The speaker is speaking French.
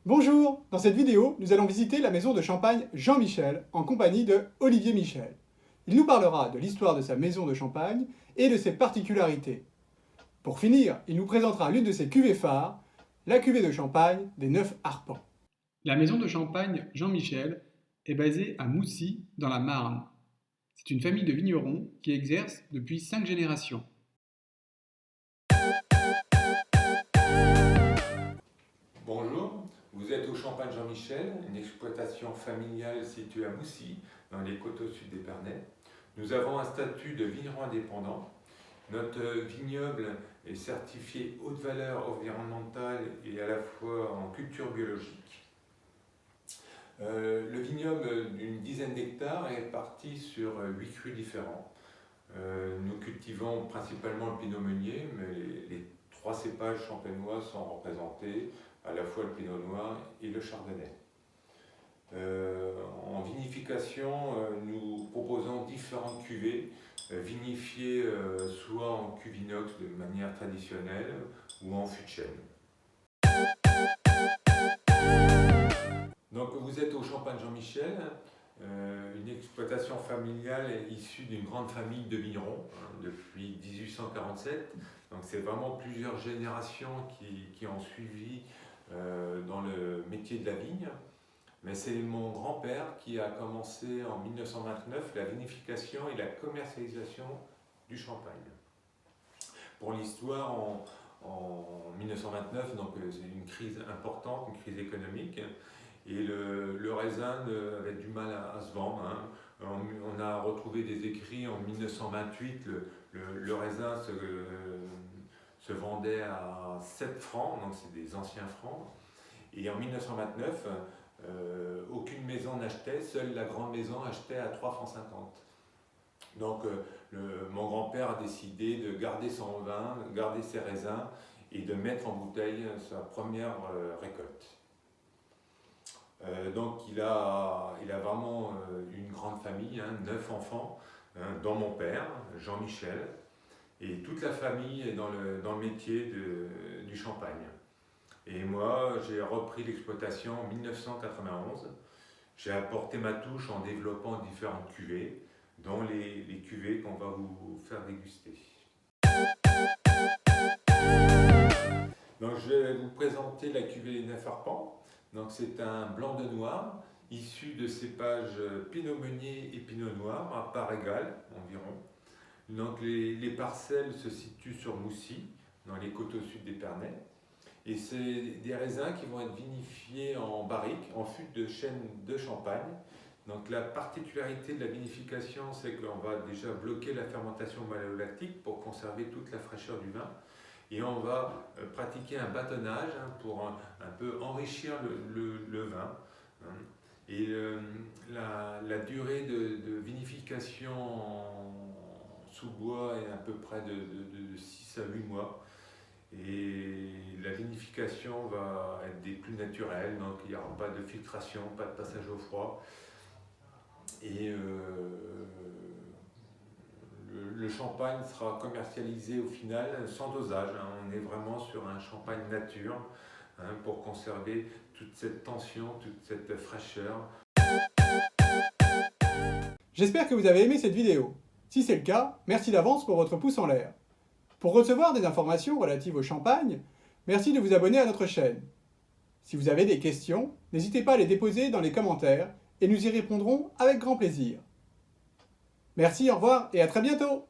Bonjour! Dans cette vidéo, nous allons visiter la maison de champagne Jean-Michel en compagnie de Olivier Michel. Il nous parlera de l'histoire de sa maison de champagne et de ses particularités. Pour finir, il nous présentera l'une de ses cuvées phares, la cuvée de champagne des 9 arpents. La maison de champagne Jean-Michel est basée à Moussy, dans la Marne. C'est une famille de vignerons qui exerce depuis 5 générations. Bonjour, vous êtes au Champagne Jean-Michel, une exploitation familiale située à Moussy, dans les côtes au sud d'Épernay. Nous avons un statut de vigneron indépendant. Notre vignoble est certifié haute valeur environnementale et à la fois en culture biologique. Le vignoble d'une dizaine d'hectares est réparti sur 8 crus différents. Nous cultivons principalement le pinot meunier, mais les 3 cépages champenois sont représentés, à la fois le pinot noir et le chardonnay. En vinification, nous proposons différentes cuvées, vinifiées soit en cuve inox de manière traditionnelle ou en fût de chêne. Donc vous êtes au Champagne Jean-Michel, une exploitation familiale issue d'une grande famille de vignerons depuis 1847. Donc c'est vraiment plusieurs générations qui ont suivi dans le métier de la vigne. Mais c'est mon grand-père qui a commencé en 1929 la vinification et la commercialisation du champagne. Pour l'histoire, en 1929, donc c'est une crise importante, une crise économique, et le raisin avait du mal à se vendre. On a retrouvé des écrits en 1928, le raisin se vendait à 7 francs, donc c'est des anciens francs. Et en 1929, aucune maison n'achetait, seule la grande maison achetait à 3 francs 50. Donc mon grand-père a décidé de garder son vin, garder ses raisins et de mettre en bouteille sa première récolte. Donc il a vraiment une grande famille, 9 enfants, dont mon père, Jean-Michel, et toute la famille est dans le métier du champagne. Et moi, j'ai repris l'exploitation en 1991. J'ai apporté ma touche en développant différentes cuvées, dont les cuvées qu'on va vous faire déguster. Donc je vais vous présenter la cuvée des 9 arpents. Donc c'est un blanc de noir issu de cépages pinot meunier et pinot noir à part égale environ. Donc les parcelles se situent sur Moussy, dans les côtes au sud d'Épernay. Et c'est des raisins qui vont être vinifiés en barrique, en fût de chêne de Champagne. Donc la particularité de la vinification, c'est qu'on va déjà bloquer la fermentation malolactique pour conserver toute la fraîcheur du vin. Et on va pratiquer un bâtonnage pour un peu enrichir le vin. Et la durée de vinification sous bois est à peu près de 6 à 8 mois. Et la vinification va être des plus naturelles, donc il n'y aura pas de filtration, pas de passage au froid. Et le champagne sera commercialisé au final sans dosage. On est vraiment sur un champagne nature pour conserver toute cette tension, toute cette fraîcheur. J'espère que vous avez aimé cette vidéo. Si c'est le cas, merci d'avance pour votre pouce en l'air. Pour recevoir des informations relatives au champagne, merci de vous abonner à notre chaîne. Si vous avez des questions, n'hésitez pas à les déposer dans les commentaires et nous y répondrons avec grand plaisir. Merci, au revoir et à très bientôt!